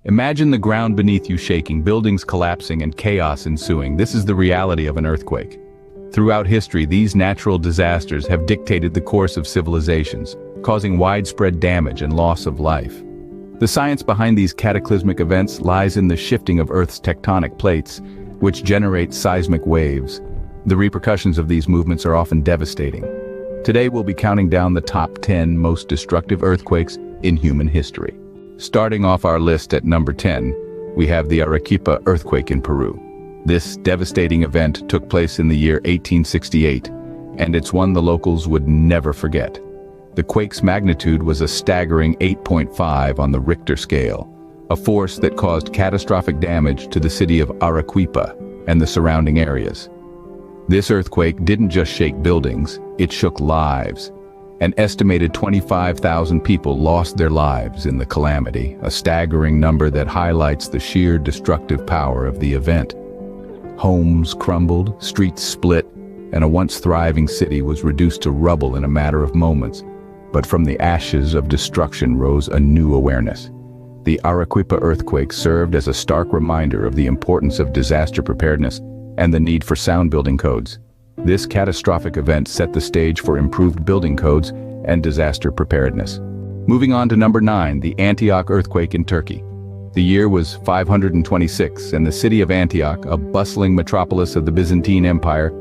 Imagine the ground beneath you shaking, buildings collapsing, and chaos ensuing. This is the reality of an earthquake. Throughout history, these natural disasters have dictated the course of civilizations, causing widespread damage and loss of life. The science behind these cataclysmic events lies in the shifting of Earth's tectonic plates, which generate seismic waves. The repercussions of these movements are often devastating. Today we'll be counting down the top 10 most destructive earthquakes in human history. Starting off our list at number 10, we have the Arequipa earthquake in Peru. This devastating event took place in the year 1868, and it's one the locals would never forget. The quake's magnitude was a staggering 8.5 on the Richter scale, a force that caused catastrophic damage to the city of Arequipa and the surrounding areas. This earthquake didn't just shake buildings, it shook lives. An estimated 25,000 people lost their lives in the calamity, a staggering number that highlights the sheer destructive power of the event. Homes crumbled, streets split, and a once thriving city was reduced to rubble in a matter of moments. But from the ashes of destruction rose a new awareness. The Arequipa earthquake served as a stark reminder of the importance of disaster preparedness and the need for sound building codes. This catastrophic event set the stage for improved building codes and disaster preparedness. Moving on to number 9, the Antioch earthquake in Turkey. The year was 526, and the city of Antioch, a bustling metropolis of the Byzantine Empire,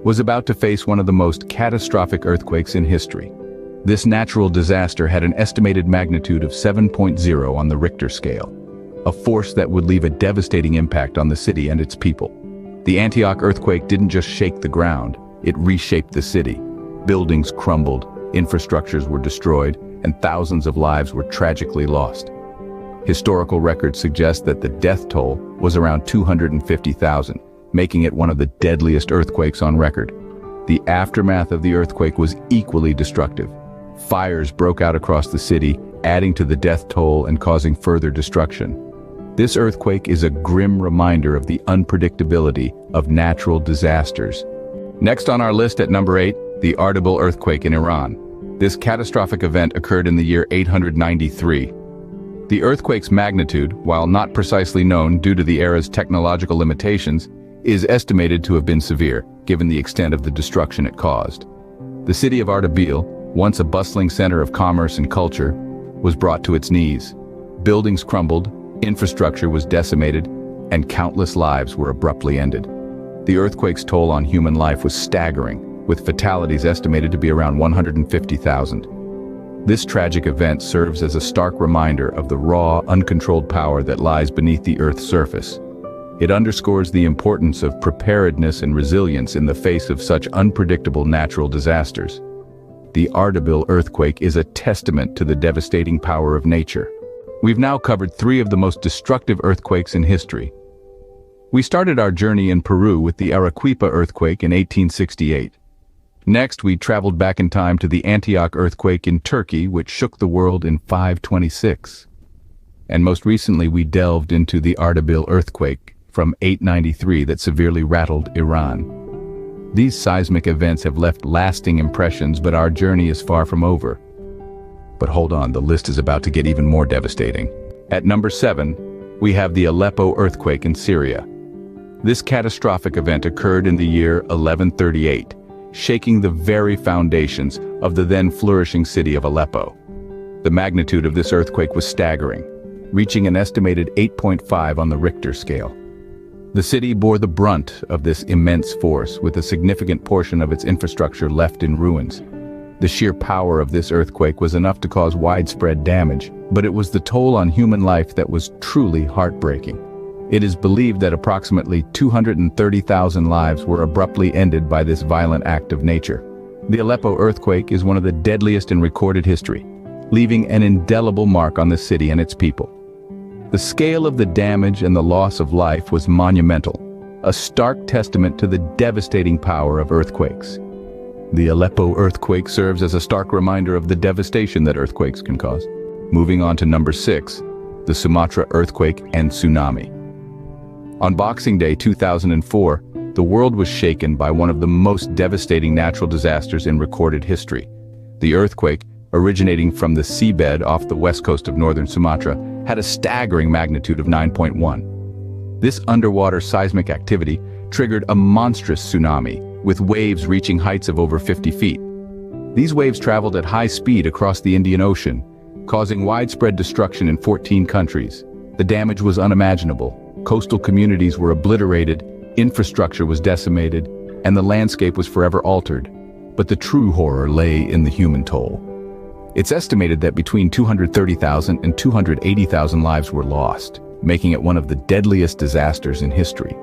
was about to face one of the most catastrophic earthquakes in history. This natural disaster had an estimated magnitude of 7.0 on the Richter scale, a force that would leave a devastating impact on the city and its people. The Antioch earthquake didn't just shake the ground, it reshaped the city. Buildings crumbled, infrastructures were destroyed, and thousands of lives were tragically lost. Historical records suggest that the death toll was around 250,000, making it one of the deadliest earthquakes on record. The aftermath of the earthquake was equally destructive. Fires broke out across the city, adding to the death toll and causing further destruction. This earthquake is a grim reminder of the unpredictability of natural disasters. Next on our list at number 8, the Ardabil earthquake in Iran. This catastrophic event occurred in the year 893. The earthquake's magnitude, while not precisely known due to the era's technological limitations, is estimated to have been severe, given the extent of the destruction it caused. The city of Ardabil, once a bustling center of commerce and culture, was brought to its knees. Buildings crumbled, infrastructure was decimated, and countless lives were abruptly ended. The earthquake's toll on human life was staggering, with fatalities estimated to be around 150,000. This tragic event serves as a stark reminder of the raw, uncontrolled power that lies beneath the Earth's surface. It underscores the importance of preparedness and resilience in the face of such unpredictable natural disasters. The Ardabil earthquake is a testament to the devastating power of nature. We've now covered 3 of the most destructive earthquakes in history. We started our journey in Peru with the Arequipa earthquake in 1868. Next, we traveled back in time to the Antioch earthquake in Turkey, which shook the world in 526. And most recently, we delved into the Ardabil earthquake from 893 that severely rattled Iran. These seismic events have left lasting impressions, but our journey is far from over. But hold on, the list is about to get even more devastating. At number 7, we have the Aleppo earthquake in Syria. This catastrophic event occurred in the year 1138, shaking the very foundations of the then flourishing city of Aleppo. The magnitude of this earthquake was staggering, reaching an estimated 8.5 on the Richter scale. The city bore the brunt of this immense force, with a significant portion of its infrastructure left in ruins. The sheer power of this earthquake was enough to cause widespread damage, but it was the toll on human life that was truly heartbreaking. It is believed that approximately 230,000 lives were abruptly ended by this violent act of nature. The Aleppo earthquake is one of the deadliest in recorded history, leaving an indelible mark on the city and its people. The scale of the damage and the loss of life was monumental, a stark testament to the devastating power of earthquakes. The Aleppo earthquake serves as a stark reminder of the devastation that earthquakes can cause. Moving on to number 6, the Sumatra earthquake and tsunami. On Boxing Day 2004, the world was shaken by one of the most devastating natural disasters in recorded history. The earthquake, originating from the seabed off the west coast of northern Sumatra, had a staggering magnitude of 9.1. This underwater seismic activity triggered a monstrous tsunami, with waves reaching heights of over 50 feet. These waves traveled at high speed across the Indian Ocean, causing widespread destruction in 14 countries. The damage was unimaginable. Coastal communities were obliterated, infrastructure was decimated, and the landscape was forever altered. But the true horror lay in the human toll. It's estimated that between 230,000 and 280,000 lives were lost, making it one of the deadliest disasters in history.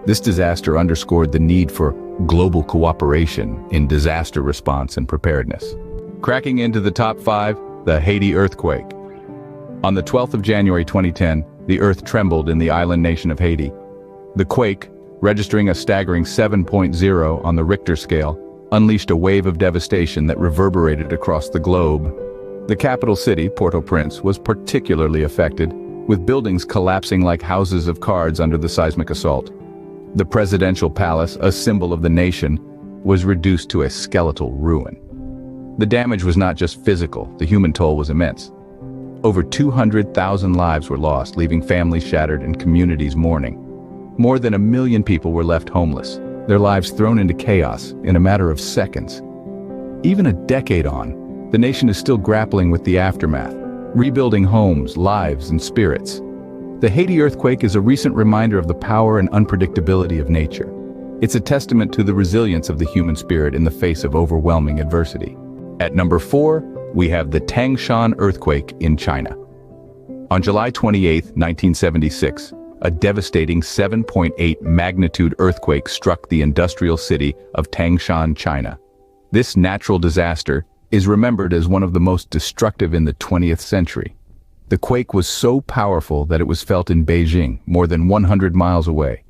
This disaster underscored the need for global cooperation in disaster response and preparedness. Cracking into the top 5, the Haiti earthquake. On the 12th of January 2010, the earth trembled in the island nation of Haiti. The quake, registering a staggering 7.0 on the Richter scale, unleashed a wave of devastation that reverberated across the globe. The capital city, Port-au-Prince, was particularly affected, with buildings collapsing like houses of cards under the seismic assault. The presidential palace, a symbol of the nation, was reduced to a skeletal ruin. The damage was not just physical, the human toll was immense. Over 200,000 lives were lost, leaving families shattered and communities mourning. More than 1 million people were left homeless, their lives thrown into chaos in a matter of seconds. Even a decade on, the nation is still grappling with the aftermath, rebuilding homes, lives, and spirits. The Haiti earthquake is a recent reminder of the power and unpredictability of nature. It's a testament to the resilience of the human spirit in the face of overwhelming adversity. At number 4, we have the Tangshan earthquake in China. On July 28, 1976, a devastating 7.8 magnitude earthquake struck the industrial city of Tangshan, China. This natural disaster is remembered as one of the most destructive in the 20th century. The quake was so powerful that it was felt in Beijing, more than 100 miles away.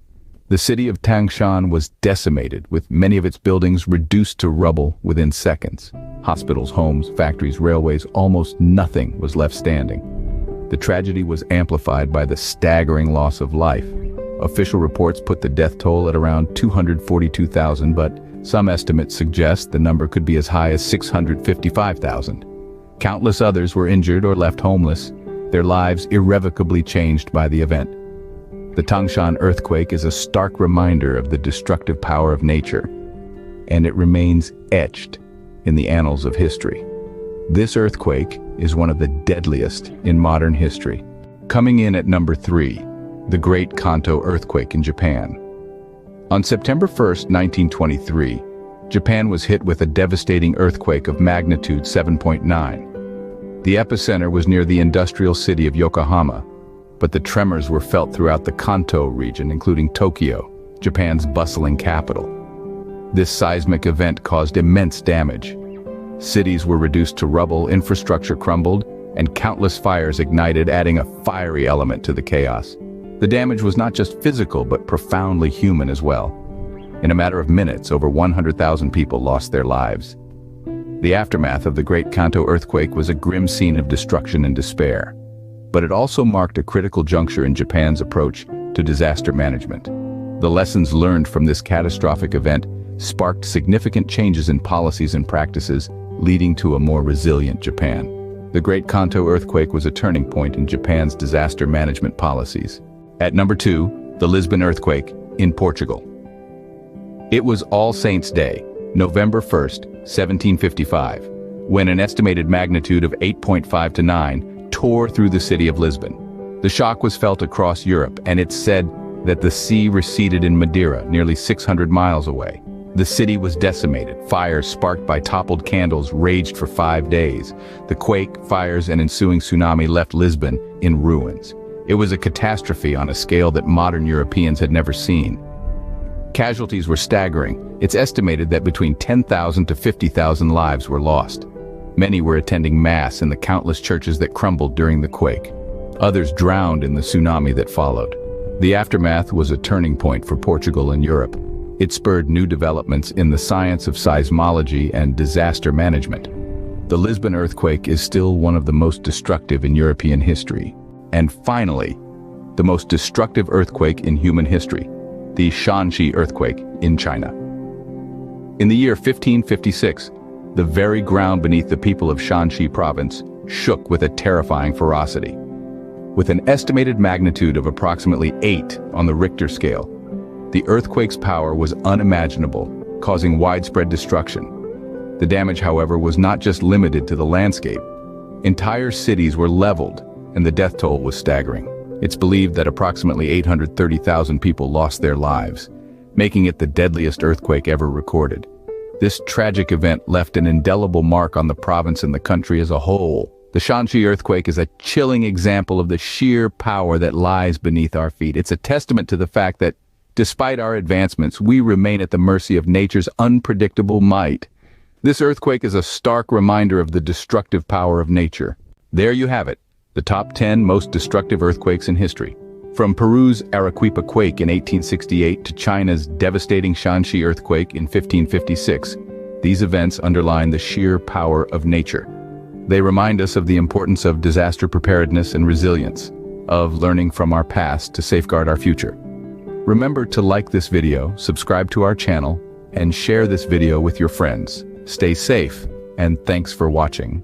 The city of Tangshan was decimated, with many of its buildings reduced to rubble within seconds. Hospitals, homes, factories, railways, almost nothing was left standing. The tragedy was amplified by the staggering loss of life. Official reports put the death toll at around 242,000, but some estimates suggest the number could be as high as 655,000. Countless others were injured or left homeless, their lives irrevocably changed by the event. The Tangshan earthquake is a stark reminder of the destructive power of nature, and it remains etched in the annals of history. This earthquake is one of the deadliest in modern history. Coming in at number 3, the Great Kanto earthquake in Japan. On September 1, 1923, Japan was hit with a devastating earthquake of magnitude 7.9. The epicenter was near the industrial city of Yokohama, but the tremors were felt throughout the Kanto region, including Tokyo, Japan's bustling capital. This seismic event caused immense damage. Cities were reduced to rubble, infrastructure crumbled, and countless fires ignited, adding a fiery element to the chaos. The damage was not just physical, but profoundly human as well. In a matter of minutes, over 100,000 people lost their lives. The aftermath of the Great Kanto earthquake was a grim scene of destruction and despair. But it also marked a critical juncture in Japan's approach to disaster management. The lessons learned from this catastrophic event sparked significant changes in policies and practices, leading to a more resilient Japan. The Great Kanto earthquake was a turning point in Japan's disaster management policies. At number 2, the Lisbon earthquake in Portugal. It was All Saints' Day, November 1st, 1755, when an estimated magnitude of 8.5 to 9 tore through the city of Lisbon. The shock was felt across Europe, and it's said that the sea receded in Madeira, nearly 600 miles away. The city was decimated. Fires sparked by toppled candles raged for 5 days. The quake, fires, and ensuing tsunami left Lisbon in ruins. It was a catastrophe on a scale that modern Europeans had never seen. Casualties were staggering. It's estimated that between 10,000 to 50,000 lives were lost. Many were attending Mass in the countless churches that crumbled during the quake. Others drowned in the tsunami that followed. The aftermath was a turning point for Portugal and Europe. It spurred new developments in the science of seismology and disaster management. The Lisbon earthquake is still one of the most destructive in European history. And finally, the most destructive earthquake in human history, the Shaanxi earthquake in China. In the year 1556, The very ground beneath the people of Shaanxi province shook with a terrifying ferocity. With an estimated magnitude of approximately 8 on the Richter scale, the earthquake's power was unimaginable, causing widespread destruction. The damage, however, was not just limited to the landscape. Entire cities were leveled, and the death toll was staggering. It's believed that approximately 830,000 people lost their lives, making it the deadliest earthquake ever recorded. This tragic event left an indelible mark on the province and the country as a whole. The Shaanxi earthquake is a chilling example of the sheer power that lies beneath our feet. It's a testament to the fact that, despite our advancements, we remain at the mercy of nature's unpredictable might. This earthquake is a stark reminder of the destructive power of nature. There you have it, the top 10 most destructive earthquakes in history. From Peru's Arequipa quake in 1868 to China's devastating Shaanxi earthquake in 1556, these events underline the sheer power of nature. They remind us of the importance of disaster preparedness and resilience, of learning from our past to safeguard our future. Remember to like this video, subscribe to our channel, and share this video with your friends. Stay safe, and thanks for watching.